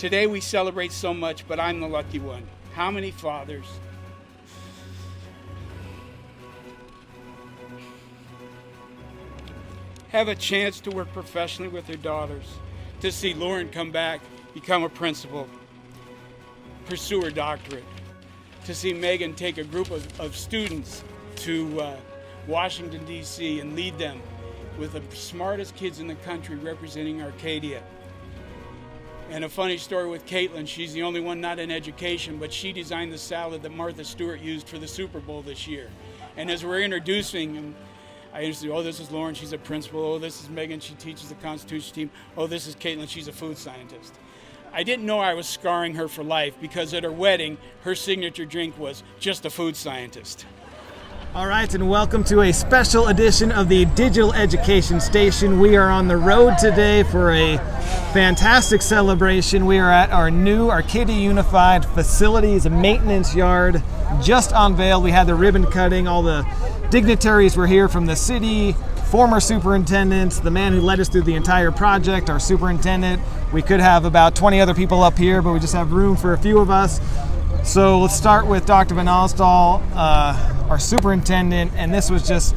Today we celebrate so much, but I'm the lucky one. How many fathers have a chance to work professionally with their daughters, to see Lauren come back, become a principal, pursue her doctorate, to see Megan take a group of students to Washington, D.C. and lead them with the smartest kids in the country representing Arcadia. And a funny story with Caitlin, she's the only one not in education, but she designed the salad that Martha Stewart used for the Super Bowl this year. And as we're introducing them, I used to, oh, this is Lauren, she's a principal. Oh, this is Megan, she teaches the Constitution team. Oh, this is Caitlin, she's a food scientist. I didn't know I was scarring her for life because at her wedding, her signature drink was just a food scientist. All right, and welcome to a special edition of the Digital Education Station. We are on the road today for a fantastic celebration. We are at our new Arcadia Unified Facilities Maintenance Yard, just unveiled. We had the ribbon cutting. All the dignitaries were here from the city, former superintendents, the man who led us through the entire project, our superintendent. We could have about 20 other people up here, but we just have room for a few of us. So let's start with Dr. Vannasdall, our superintendent, and this was just,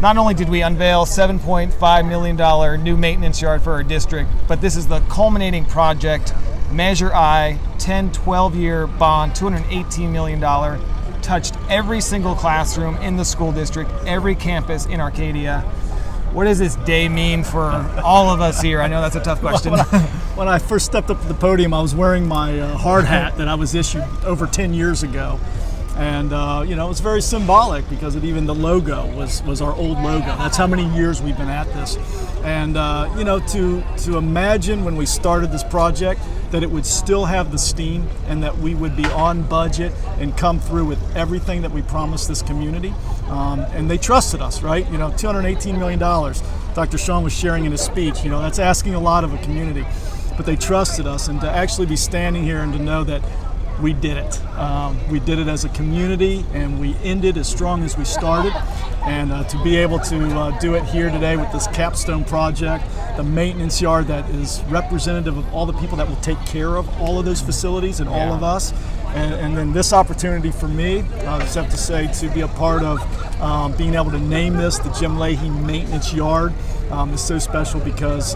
not only did we unveil $7.5 million new maintenance yard for our district, but this is the culminating project, Measure I, 10, 12-year bond, $218 million, touched every single classroom in the school district, every campus in Arcadia. What does this day mean for all of us here? I know that's a tough question. When I first stepped up to the podium, I was wearing my hard hat that I was issued over 10 years ago. And, it was very symbolic because even the logo was our old logo. That's how many years we've been at this. And, to imagine when we started this project that it would still have the steam and that we would be on budget and come through with everything that we promised this community. And they trusted us, right? $218 million. Dr. Shawn was sharing in his speech, that's asking a lot of a community. But they trusted us, and to actually be standing here and to know that we did it. We did it as a community, and we ended as strong as we started. And to be able to do it here today with this capstone project, the maintenance yard that is representative of all the people that will take care of all of those facilities and all of us. And then this opportunity for me, I just have to say, to be a part of being able to name this the Jim Leahy Maintenance Yard is so special because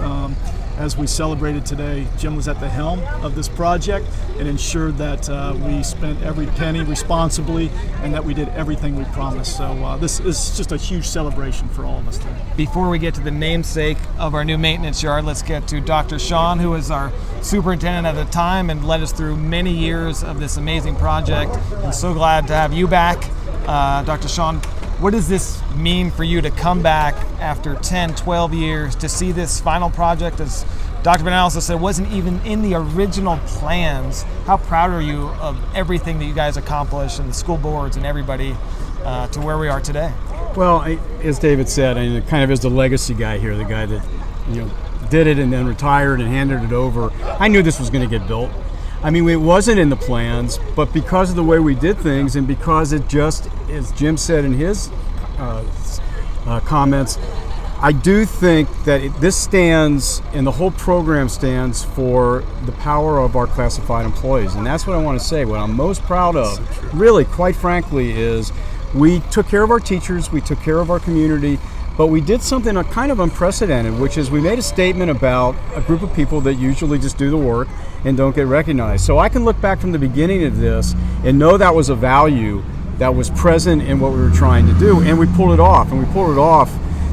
as we celebrated today, Jim was at the helm of this project and ensured that we spent every penny responsibly and that we did everything we promised. So this is just a huge celebration for all of us today. Before we get to the namesake of our new maintenance yard, let's get to Dr. Shawn, who was our superintendent at the time and led us through many years of this amazing project. I'm so glad to have you back. Dr. Shawn, what does this mean for you to come back after 10, 12 years to see this final project? As Dr. Vannasdall said, wasn't even in the original plans. How proud are you of everything that you guys accomplished and the school boards and everybody to where we are today? Well, as David said, it kind of is the legacy guy here, the guy that did it and then retired and handed it over. I knew this was going to get built. It wasn't in the plans, but because of the way we did things and because it just, as Jim said in his comments, I do think that this stands, and the whole program stands for the power of our classified employees. And that's what I want to say. What I'm most proud of, really, quite frankly, is we took care of our teachers, we took care of our community, but we did something kind of unprecedented, which is we made a statement about a group of people that usually just do the work and don't get recognized. So I can look back from the beginning of this and know that was a value that was present in what we were trying to do, and we pulled it off. And we pulled it off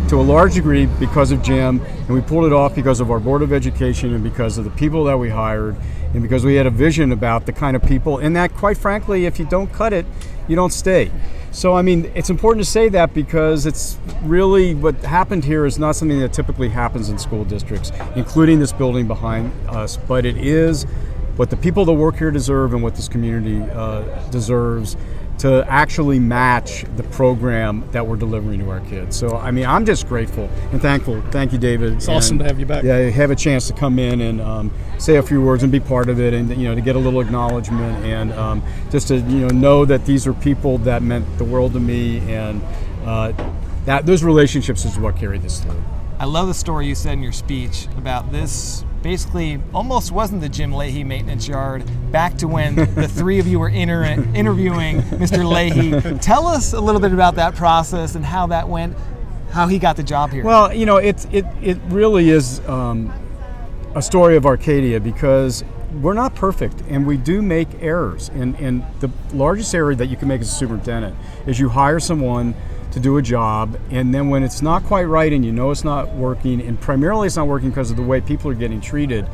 to a large degree because of Jim, and we pulled it off because of our Board of Education and because of the people that we hired and because we had a vision about the kind of people, and that, quite frankly, if you don't cut it, you don't stay. So, it's important to say that because it's really what happened here is not something that typically happens in school districts, including this building behind us, but it is what the people that work here deserve and what this community deserves to actually match the program that we're delivering to our kids. So, I'm just grateful and thankful. Thank you, David. It's awesome to have you back. Yeah, have a chance to come in and say a few words and be part of it, and to get a little acknowledgement, and just to know that these are people that meant the world to me, and that those relationships is what carried this through. I love the story you said in your speech about this. Basically, almost wasn't the Jim Leahy maintenance yard. Back to when the three of you were interviewing Mr. Leahy. Tell us a little bit about that process and how that went, how he got the job here. Well, it really is a story of Arcadia, because we're not perfect and we do make errors. And the largest error that you can make as a superintendent is you hire someone to do a job, and then when it's not quite right and you know it's not working, and primarily it's not working because of the way people are getting treated,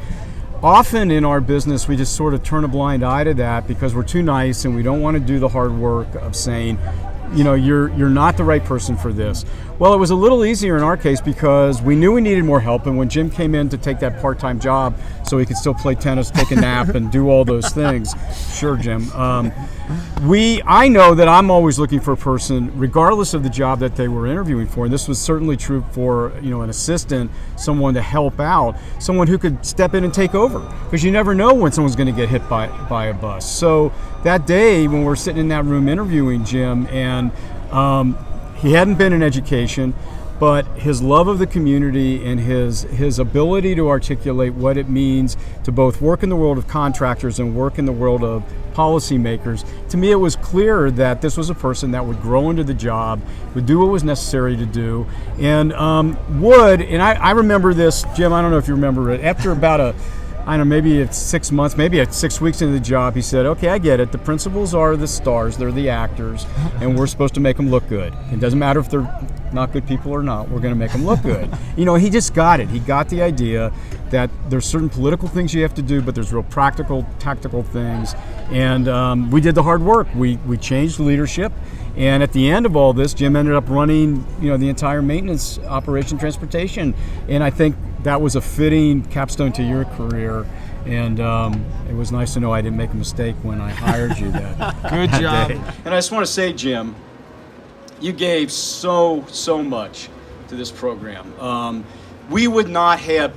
often in our business we just sort of turn a blind eye to that because we're too nice and we don't want to do the hard work of saying, you're not the right person for this. Well, it was a little easier in our case because we knew we needed more help, and when Jim came in to take that part-time job so he could still play tennis, take a nap, and do all those things, sure, Jim. I know that I'm always looking for a person, regardless of the job that they were interviewing for, and this was certainly true for an assistant, someone to help out, someone who could step in and take over, because you never know when someone's going to get hit by a bus. So that day when we're sitting in that room interviewing Jim, and he hadn't been in education, but his love of the community and his ability to articulate what it means to both work in the world of contractors and work in the world of policymakers, to me it was clear that this was a person that would grow into the job, would do what was necessary to do, and I remember this, Jim, I don't know if you remember it, after about maybe it's 6 months, maybe it's 6 weeks into the job, he said, okay, I get it. The principals are the stars, they're the actors, and we're supposed to make them look good. It doesn't matter if they're not good people or not, we're going to make them look good. He just got it. He got the idea that there's certain political things you have to do, but there's real practical, tactical things. And we did the hard work. We changed leadership. And at the end of all this, Jim ended up running, the entire maintenance operation, transportation. And I think that was a fitting capstone to your career. And it was nice to know I didn't make a mistake when I hired you that Good job. day. And I just want to say, Jim, you gave so much to this program. We would not have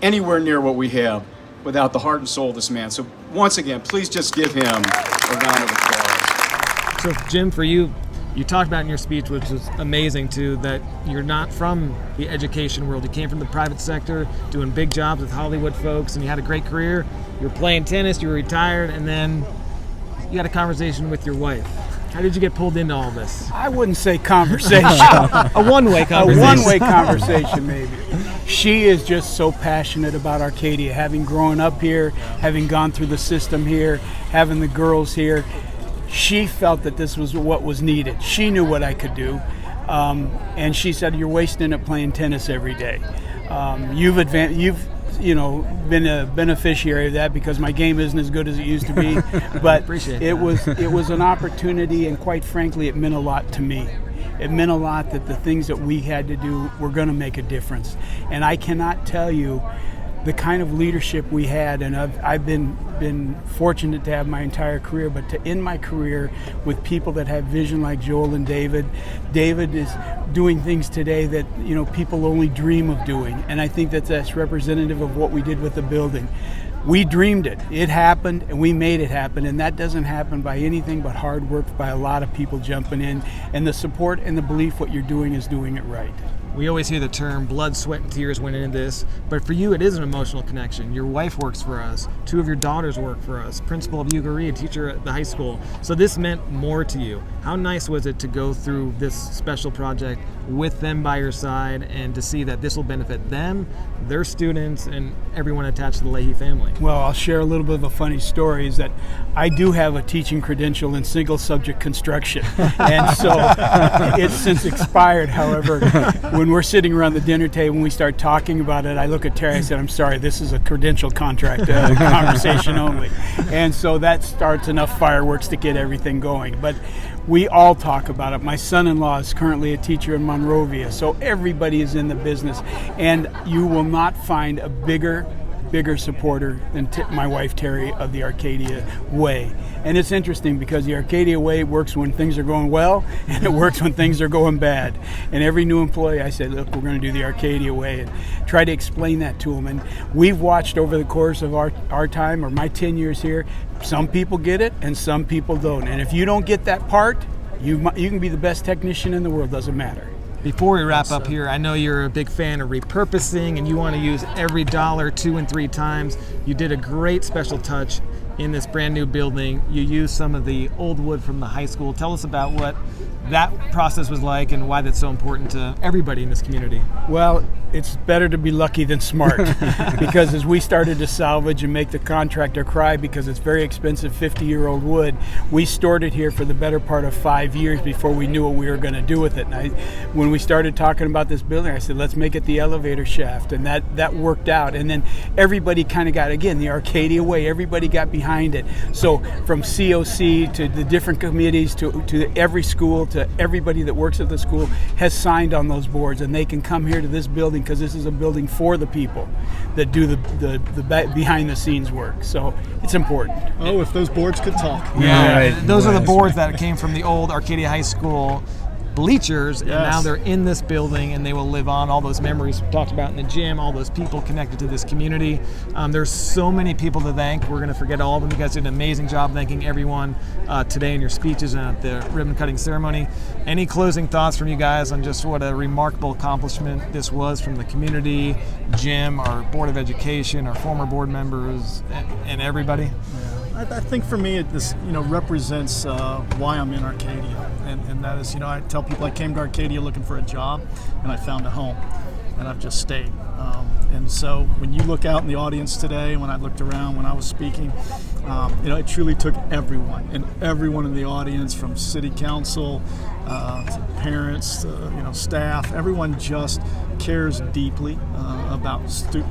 anywhere near what we have without the heart and soul of this man. So once again, please just give him a round of applause. So Jim, for you, you talked about in your speech, which was amazing too, that you're not from the education world. You came from the private sector, doing big jobs with Hollywood folks, and you had a great career. You were playing tennis, you were retired, and then you had a conversation with your wife. How did you get pulled into all this? I wouldn't say conversation. A one-way conversation. A one-way conversation, maybe. She is just so passionate about Arcadia, having grown up here, having gone through the system here, having the girls here. She felt that this was what was needed. She knew what I could do. And she said, you're wasting it playing tennis every day. You've been a beneficiary of that because my game isn't as good as it used to be. But it was an opportunity, and quite frankly, it meant a lot to me. It meant a lot that the things that we had to do were going to make a difference. And I cannot tell you the kind of leadership we had, and I've been fortunate to have my entire career, but to end my career with people that have vision like Joel and David. David is doing things today that people only dream of doing, and I think that's representative of what we did with the building. We dreamed it. It happened, and we made it happen, and that doesn't happen by anything but hard work by a lot of people jumping in, and the support and the belief what you're doing is doing it right. We always hear the term blood, sweat, and tears went into this, but for you it is an emotional connection. Your wife works for us. 2 of your daughters work for us. Principal of Ugaree, a teacher at the high school. So this meant more to you. How nice was it to go through this special project with them by your side and to see that this will benefit them, their students, and everyone attached to the Leahy family? Well, I'll share a little bit of a funny story, is that I do have a teaching credential in single subject construction. And so it's since expired. However, when we're sitting around the dinner table and we start talking about it, I look at Terry and I said, I'm sorry, this is a credential contract conversation only. And so that starts enough fireworks to get everything going. But we all talk about it. My son-in-law is currently a teacher in Monrovia, so everybody is in the business. And you will not find a bigger supporter than my wife Terry of the Arcadia Way. And it's interesting because the Arcadia Way works when things are going well, and it works when things are going bad. And every new employee, I said, look, we're going to do the Arcadia Way, and try to explain that to them. And we've watched over the course of our time, or my 10 years here, some people get it and some people don't. And if you don't get that part, you can be the best technician in the world, doesn't matter. Before we wrap up here, I know you're a big fan of repurposing and you want to use every dollar 2 and 3 times. You did a great special touch in this brand new building. You used some of the old wood from the high school. Tell us about what that process was like and why that's so important to everybody in this community. Well, it's better to be lucky than smart because as we started to salvage and make the contractor cry because it's very expensive 50-year-old wood, we stored it here for the better part of 5 years before we knew what we were going to do with it. And when we started talking about this building, I said, let's make it the elevator shaft, and that worked out. And then everybody kind of got, again, the Arcadia way, everybody got behind it. So from COC to the different committees to every school to everybody that works at the school has signed on those boards, and they can come here to this building because this is a building for the people that do the behind the scenes work. So it's important. Oh, if those boards could talk. Yeah, Right. those are the boards that came from the old Arcadia High School bleachers, and now they're in this building, and they will live on. All those memories we talked about in the gym, all those people connected to this community. There's so many people to thank. We're going to forget all of them. You guys did an amazing job thanking everyone today in your speeches and at the ribbon cutting ceremony. Any closing thoughts from you guys on just what a remarkable accomplishment this was from the community, Jim, our Board of Education, our former board members, and everybody? I think for me, this represents why I'm in Arcadia, and that is, I tell people I came to Arcadia looking for a job, and I found a home, and I've just stayed. And so when you look out in the audience today, when I looked around when I was speaking, it truly took everyone, and everyone in the audience, from city council to parents to staff, everyone just cares deeply about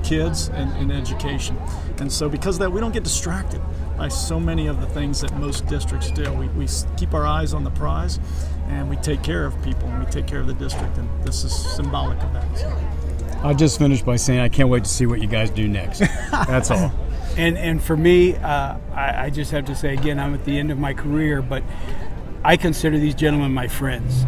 kids and education. And so because of that, we don't get distracted by so many of the things that most districts do. We keep our eyes on the prize, and we take care of people, and we take care of the district, and this is symbolic of that. So. I'll just finish by saying I can't wait to see what you guys do next. That's all. And for me, I just have to say, again, I'm at the end of my career, but I consider these gentlemen my friends.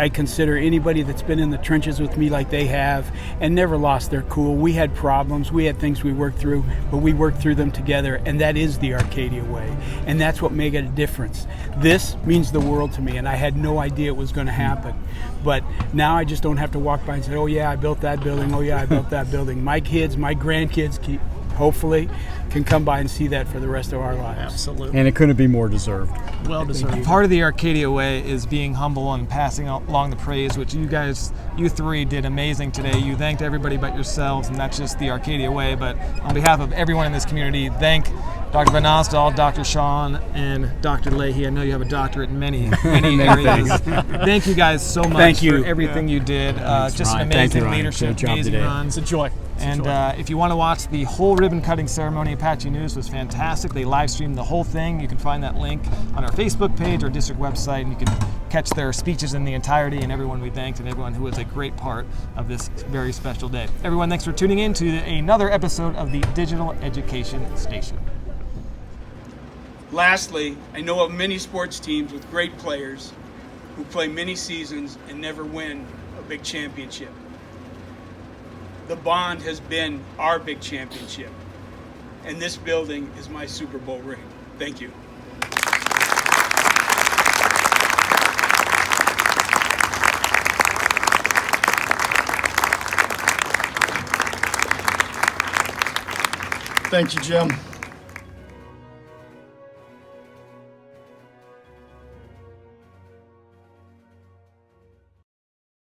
I consider anybody that's been in the trenches with me like they have and never lost their cool. We had problems, we had things we worked through, but we worked through them together, and that is the Arcadia way. And that's what made a difference. This means the world to me, and I had no idea it was going to happen. But now I just don't have to walk by and say, oh yeah, I built that building, oh yeah, I built that building. My kids, my grandkids hopefully can come by and see that for the rest of our lives. Absolutely. And it couldn't be more deserved. Well deserved. Part of the Arcadia way is being humble and passing along the praise, which you three did amazing today. You thanked everybody but yourselves, and that's just the Arcadia way. But on behalf of everyone in this community, thank Dr. Vannasdall, Dr. Shawn, and Dr. Leahy. I know you have a doctorate in many areas. Thank you guys so much for everything you did. Just an amazing leadership, amazing run. It's a joy. And if you want to watch the whole ribbon cutting ceremony, Apache News was fantastic. They live streamed the whole thing. You can find that link on our Facebook page or district website, and you can catch their speeches in the entirety, and everyone we thanked and everyone who was a great part of this very special day. Everyone, thanks for tuning in to another episode of the Digital Education Station. Lastly, I know of many sports teams with great players who play many seasons and never win a big championship. The Bond has been our big championship, and this building is my Super Bowl ring. Thank you. Thank you, Jim.